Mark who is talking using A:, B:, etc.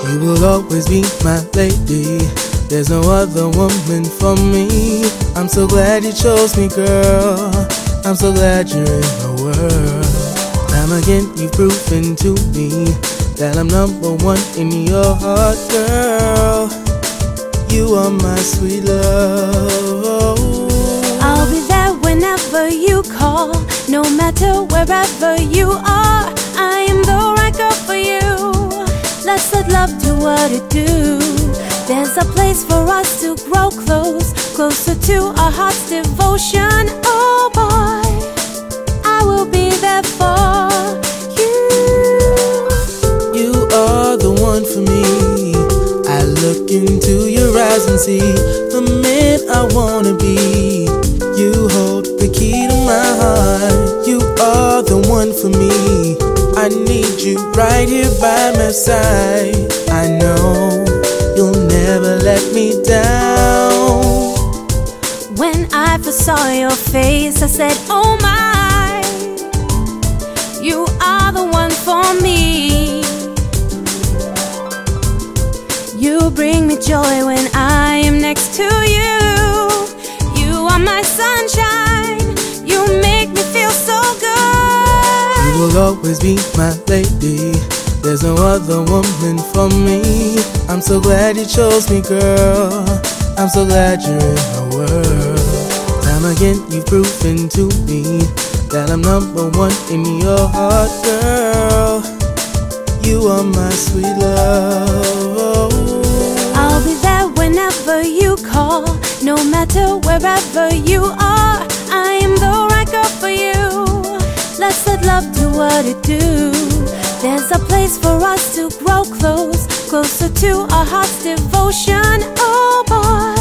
A: You will always be my lady. There's no other woman for me. I'm so glad you chose me, girl. I'm so glad you're in my world. Time again you've proven to me that I'm number one in your heart, girl. You are my sweet love.
B: I'll be there whenever you call, no matter wherever you are. I am the right girl for you. Let's let love do what it do. There's a place for us to grow close, closer to our heart's devotion. Oh boy, I will be there for you.
A: You are the one for me. I look into your eyes and see the man I wanna be. You hold the key to my heart. You are the one for me. I need you right here by my side. I know you'll never let me down.
B: When I first saw your face, I said, oh my, you are the one for me. You bring me joy when I am next to you. You are my sunshine. You make me feel so good.
A: You will always be my lady. There's no other woman for me. I'm so glad you chose me, girl. I'm so glad you're in my world. Time again you've proven to me that I'm number one in your heart, girl. You are my sweet love.
B: I'll be there whenever you call, no matter wherever you are. I am the right girl for you. Let's let love do what it do. There's a place for us to grow close, closer to our heart's devotion. Oh boy,